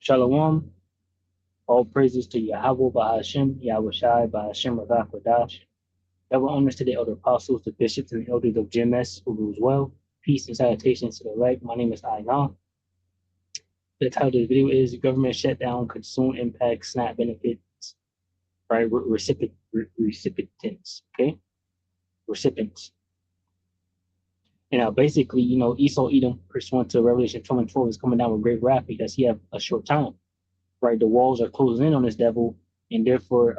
Shalom. All praises to Yahweh Bahashem, Yahweh Shai Bahashem Ravah Kodash. Double honors to the elder apostles, the bishops, and the elders of GMS who rules well. Peace and salutations to the elect. My name is Aina. The title of the video is Government Shutdown Could Soon Impact SNAP Benefits, right? Recipients, okay? Recipients. And now basically, Esau Edom, pursuant to Revelation 12 and 12, is coming down with great wrath because he have a short time. Right, the walls are closing in on this devil, and therefore,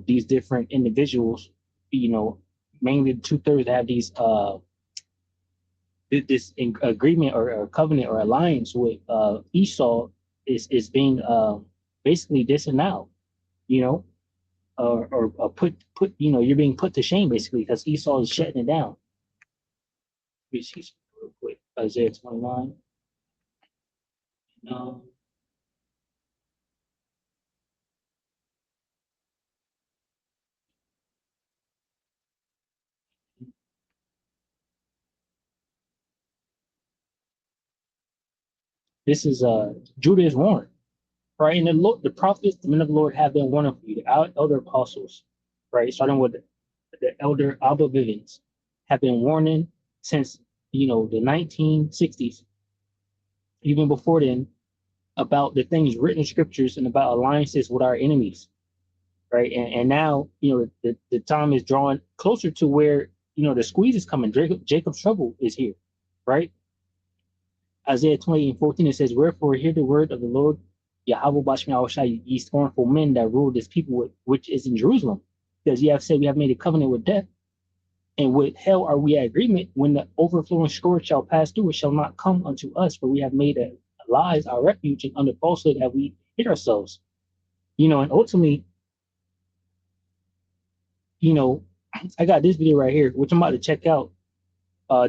these different individuals, mainly 2/3 have these this agreement or covenant or alliance with Esau is being basically disannowed, or put you're being put to shame basically because Esau is shutting it down. Let me see real quick. Isaiah 29. This is Judah is warned. Right, and the prophets, the men of the Lord, have been warning for you. The elder apostles, right, starting with the elder Abba Vivens, have been warning since the 1960s, even before then, about the things written in scriptures and about alliances with our enemies, right? And now the time is drawing closer to where the squeeze is coming. Jacob's trouble is here, right? Isaiah 20:14 it says, "Wherefore hear the word of the Lord." Yahweh Bashmi, ye scornful men that rule this people which is in Jerusalem. Because ye have said, we have made a covenant with death, and with hell are we at agreement. When the overflowing scourge shall pass through, it shall not come unto us, for we have made lies our refuge, and under falsehood have we hid ourselves. And ultimately, I got this video right here, which I'm about to check out.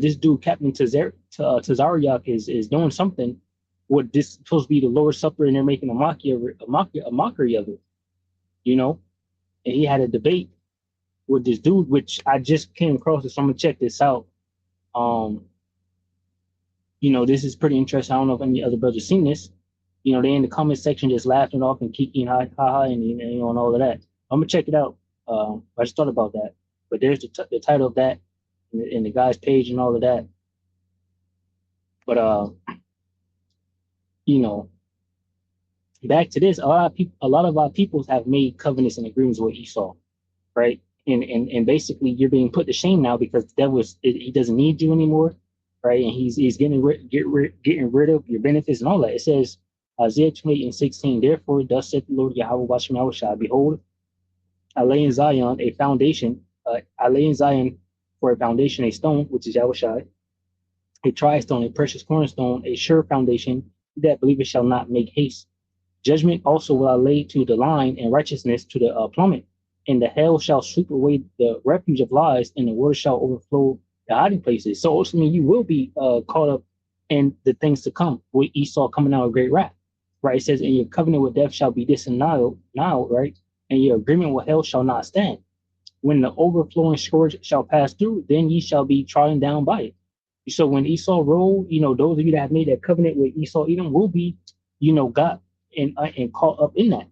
This dude, Captain Tazariak, is doing something. What this is supposed to be the Lord's Supper, and they're making a mockery of it, And he had a debate with this dude, which I just came across. So I'm gonna check this out. This is pretty interesting. I don't know if any other brothers seen this. They in the comment section just laughing off and kicking ha ha and and all of that. I'm gonna check it out. I just thought about that. But there's the title of that in the guy's page and all of that. But back to this, a lot of our peoples have made covenants and agreements with Esau, right? And basically you're being put to shame now because the devil he doesn't need you anymore, right? And he's getting rid of your benefits and all that. It says Isaiah 28:16, therefore thus saith the Lord Yahweh Bashim, behold, I lay in Zion a foundation, I lay in Zion for a foundation, a stone, which is Yahushai, a tried stone, a precious cornerstone, a sure foundation, that believers shall not make haste. Judgment also will I lay to the line, and righteousness to the plummet. And the hell shall sweep away the refuge of lies, and the waters shall overflow the hiding places. So ultimately, you will be caught up in the things to come, with Esau coming out of great wrath. Right? It says, and your covenant with death shall be disannuled now, right? And your agreement with hell shall not stand. When the overflowing scourge shall pass through, then ye shall be trodden down by it. So when Esau rolled, those of you that have made that covenant with Esau Edom will be, got and caught up in that,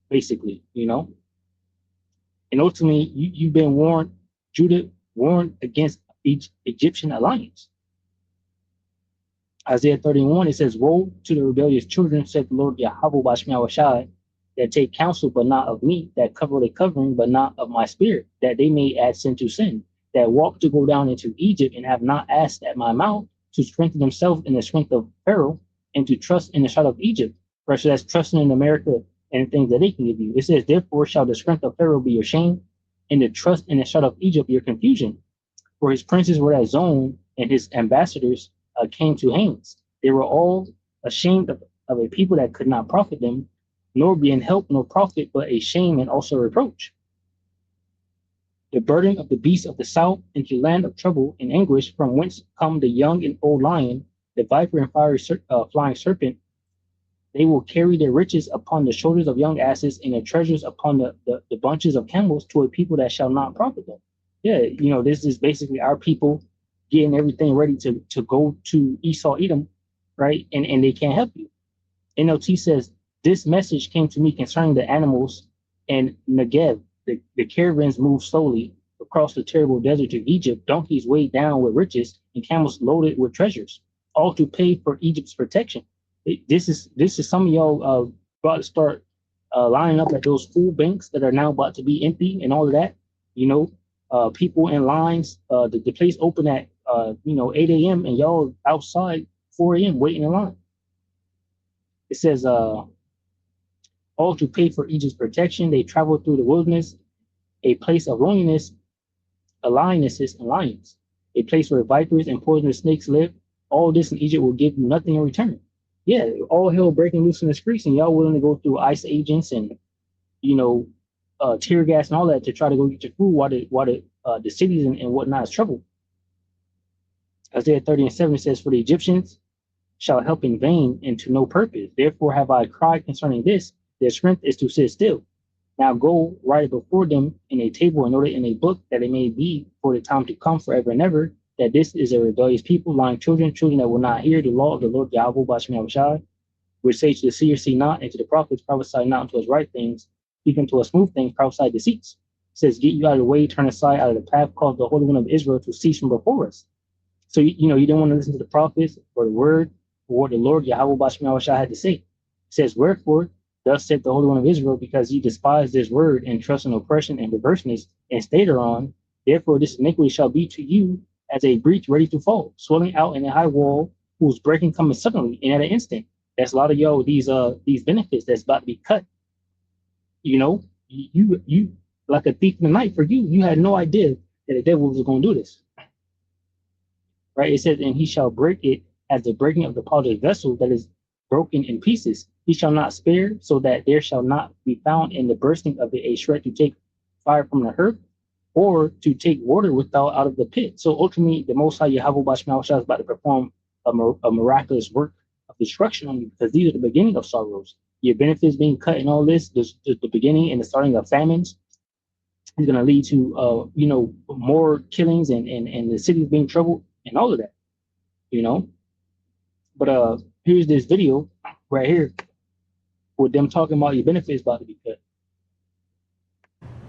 basically, And ultimately, you've been warned, Judah warned against Egyptian alliance. Isaiah 31, it says, woe to the rebellious children, said the Lord Yahweh Bashmi, that take counsel, but not of me, that cover a covering, but not of my spirit, that they may add sin to sin, that walk to go down into Egypt and have not asked at my mouth, to strengthen themselves in the strength of Pharaoh and to trust in the shadow of Egypt. Right, so that's trusting in America and things that they can give you. It says, therefore shall the strength of Pharaoh be your shame, and the trust in the shadow of Egypt your confusion. For his princes were at Zone, and his ambassadors came to Hanes. They were all ashamed of a people that could not profit them, nor be in help nor profit, but a shame and also reproach. The burden of the beasts of the south into land of trouble and anguish, from whence come the young and old lion, the viper and fiery flying serpent. They will carry their riches upon the shoulders of young asses, and their treasures upon the bunches of camels, to a people that shall not profit them. Yeah, this is basically our people getting everything ready to go to Esau Edom, right? And they can't help you. NLT says, This message came to me concerning the animals and Negev. The caravans moved slowly across the terrible desert of Egypt, donkeys weighed down with riches and camels loaded with treasures, all to pay for Egypt's protection. This is some of y'all about to start lining up at those food banks that are now about to be empty and all of that. You know, people in lines. The place open at 8 a.m. and y'all outside 4 a.m. waiting in line. It says all to pay for Egypt's protection. They traveled through the wilderness, a place of loneliness, lionesses and lions, a place where vipers and poisonous snakes live. All this in Egypt will give you nothing in return. Yeah, all hell breaking loose in the streets, and y'all willing to go through ICE agents and you know tear gas and all that to try to go get your food while the cities and whatnot is troubled. Isaiah 30:7 says, "For the Egyptians shall help in vain and to no purpose. Therefore have I cried concerning this. Their strength is to sit still. Now go write it before them in a table and note it in a book, that it may be for the time to come forever and ever, that this is a rebellious people, lying children, children that will not hear the law of the Lord Yahweh Bashem Yahushai, which say to the seer, see not, and to the prophets, prophesy not unto us right things, speak unto us smooth things, prophesy deceits. It says, get you out of the way, turn aside out of the path, cause the Holy One of Israel to cease from before us. So, you didn't want to listen to the prophets or the word or what the Lord Yahweh Bashem Yahushai had to say. It says, wherefore, thus said the Holy One of Israel, because ye despise this word and trust in oppression and perverseness and stay thereon, therefore this iniquity shall be to you as a breach ready to fall, swelling out in a high wall, whose breaking cometh suddenly and at an instant. That's a lot of y'all, these benefits that's about to be cut. You like a thief in the night for you. You had no idea that the devil was going to do this. Right? It says, and he shall break it as the breaking of the potter's vessel that is broken in pieces. He shall not spare, so that there shall not be found in the bursting of it a shred to take fire from the hearth, or to take water without out of the pit. So ultimately, the Most High Yahweh Bashmal is about to perform a miraculous work of destruction on you, because these are the beginning of sorrows. Your benefits being cut and all this, the beginning and the starting of famines is going to lead to more killings and the cities being troubled and all of that. But here's this video right here with them talking about your benefits about to be cut.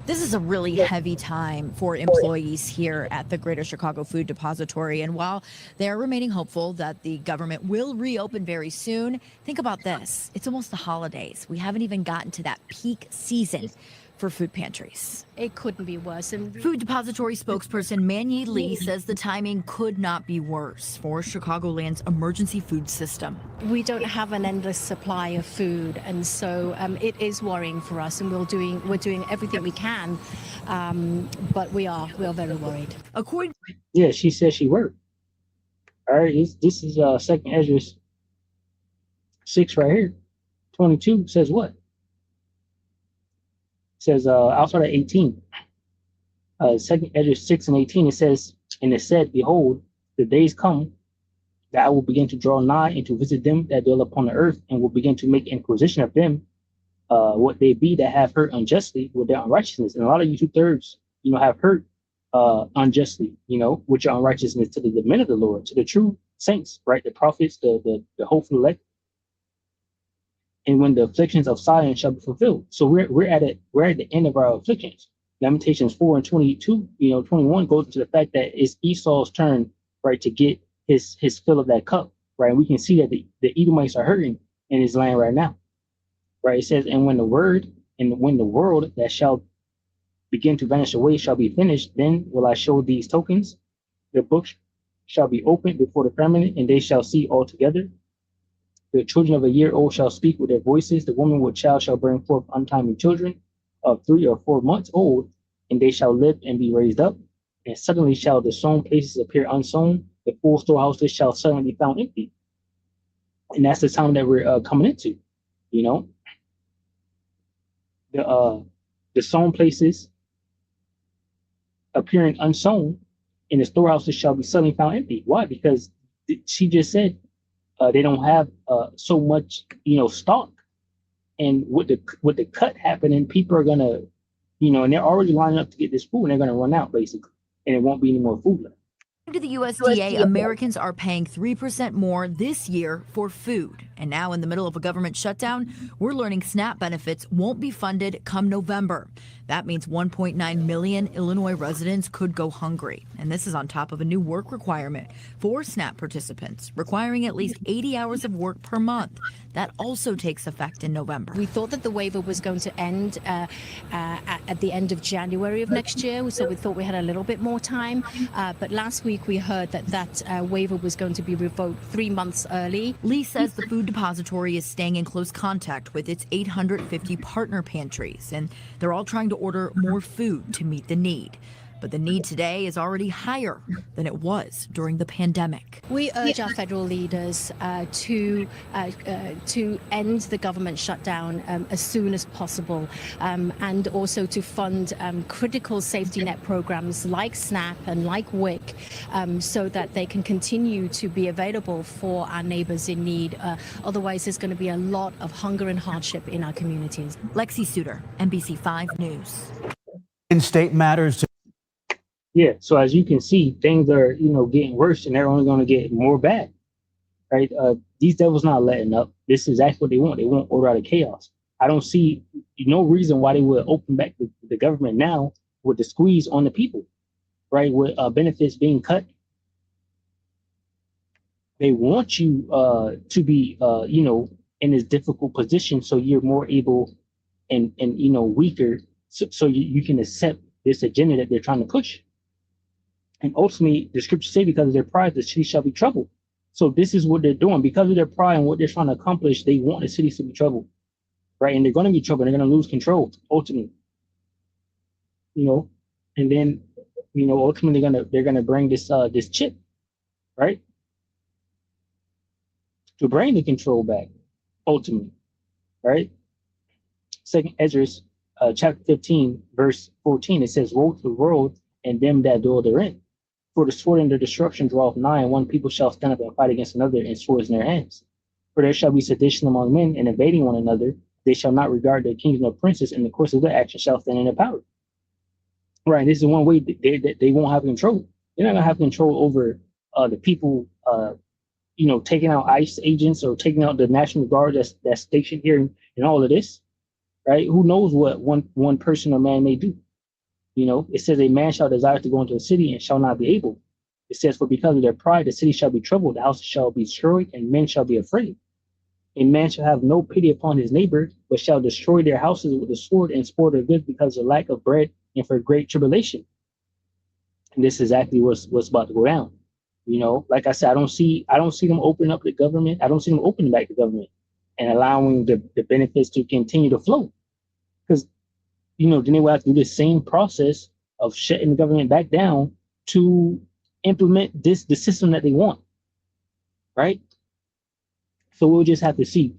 This is a really heavy time for employees here at the Greater Chicago Food Depository. And while they're remaining hopeful that the government will reopen very soon, think about this. It's almost the holidays. We haven't even gotten to that peak season for food pantries. It couldn't be worse. And Food Depository spokesperson Manyi Lee says the timing could not be worse for Chicagoland's emergency food system. we don't have an endless supply of food, and so it is worrying for us, and we're doing everything we can, but we are very worried. Yeah, she said she worked. All right, this is Second Ezra 6 right here. 22 says what? Says outside of 18, Second Ezra 6 and 18, it says, and it said, behold, the days come that I will begin to draw nigh and to visit them that dwell upon the earth, and will begin to make inquisition of them, what they be that have hurt unjustly with their unrighteousness. And a lot of you 2/3, have hurt unjustly, with your unrighteousness to the men of the Lord, to the true saints, right? The prophets, the hopeful elect. And when the afflictions of Zion shall be fulfilled. So we're at the end of our afflictions. Lamentations 4 and 22, 21 goes into the fact that it's Esau's turn, right, to get his fill of that cup, right? And we can see that the Edomites are hurting in his land right now, right? It says, and when the world that shall begin to vanish away shall be finished, then will I show these tokens. The book shall be opened before the firmament, and they shall see altogether. The children of a year old shall speak with their voices. The woman with child shall bring forth untimely children of 3 or 4 months old, and they shall live and be raised up. And suddenly shall the sown places appear unsown. The full storehouses shall suddenly be found empty. And that's the time that we're coming into, the sown places appearing unsown, and the storehouses shall be suddenly found empty. Why? Because she just said, they don't have so much, stock, and with the cut happening, people are gonna, and they're already lining up to get this food, and they're gonna run out basically, and it won't be any more food left. To the USDA, Americans are paying 3% more this year for food. And now, in the middle of a government shutdown, we're learning SNAP benefits won't be funded come November. That means 1.9 million Illinois residents could go hungry. And this is on top of a new work requirement for SNAP participants, requiring at least 80 hours of work per month. That also takes effect in November. We thought that the waiver was going to end at the end of January of next year, so we thought we had a little bit more time. But last week we heard that waiver was going to be revoked 3 months early. Lee says the food depository is staying in close contact with its 850 partner pantries, and they're all trying to order more food to meet the need. But the need today is already higher than it was during the pandemic. We urge our federal leaders to end the government shutdown as soon as possible, and also to fund critical safety net programs like SNAP and like WIC, so that they can continue to be available for our neighbors in need. Otherwise, there's going to be a lot of hunger and hardship in our communities. Lexi Suter, NBC5 News. In state matters. Yeah, so as you can see, things are, getting worse, and they're only going to get more bad, right? These devils not letting up. This is exactly what they want. They want order out of chaos. I don't see no reason why they would open back the government now with the squeeze on the people, right? With benefits being cut. They want you to be, in this difficult position, so you're more able and weaker, so you can accept this agenda that they're trying to push. And ultimately, the scriptures say, because of their pride, the city shall be troubled. So this is what they're doing. Because of their pride and what they're trying to accomplish, they want the cities to be troubled, right? And they're going to be troubled. They're going to lose control, ultimately. And then, ultimately, they're gonna bring this this chip, right, to bring the control back, ultimately, right? Second Ezra, chapter 15, verse 14, it says, "Woe to the world and them that dwell therein. For the sword and the destruction draweth nigh, and one people shall stand up and fight against another, and swords in their hands. For there shall be sedition among men, and invading one another. They shall not regard their kings nor princes, and the course of their action shall stand in their power." Right, this is one way that they won't have control. They're not gonna have control over the people, taking out ICE agents or taking out the National Guard that's stationed here and all of this, right? Who knows what one person or man may do? It says a man shall desire to go into a city and shall not be able. It says, for because of their pride, the city shall be troubled, the houses shall be destroyed, and men shall be afraid. A man shall have no pity upon his neighbor, but shall destroy their houses with the sword and spoil their goods because of lack of bread and for great tribulation. And this is exactly what's about to go down. Like I said, I don't see them opening up the government. I don't see them opening back the government and allowing the benefits to continue to flow. Because then they will have to do the same process of shutting the government back down to implement the system that they want, right? So we'll just have to see.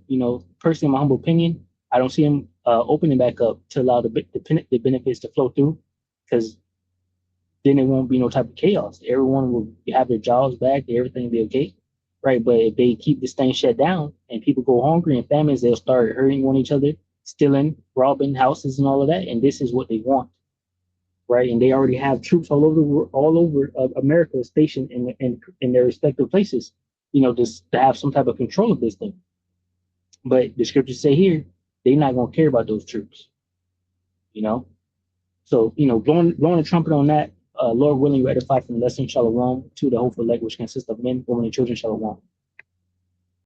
Personally, in my humble opinion, I don't see them opening back up to allow the benefits to flow through, because then there won't be no type of chaos. Everyone will have their jobs back, everything will be okay, right? But if they keep this thing shut down and people go hungry and famines, they'll start hurting on each other, stealing, robbing houses and all of that. And this is what they want, right? And they already have troops all over America stationed in their respective places, just to have some type of control of this thing. But the scriptures say here, they're not going to care about those troops, So, blowing the trumpet on that, Lord willing, you edify from the lesson shalom to the hopeful elect, which consists of men, women, and children shalom.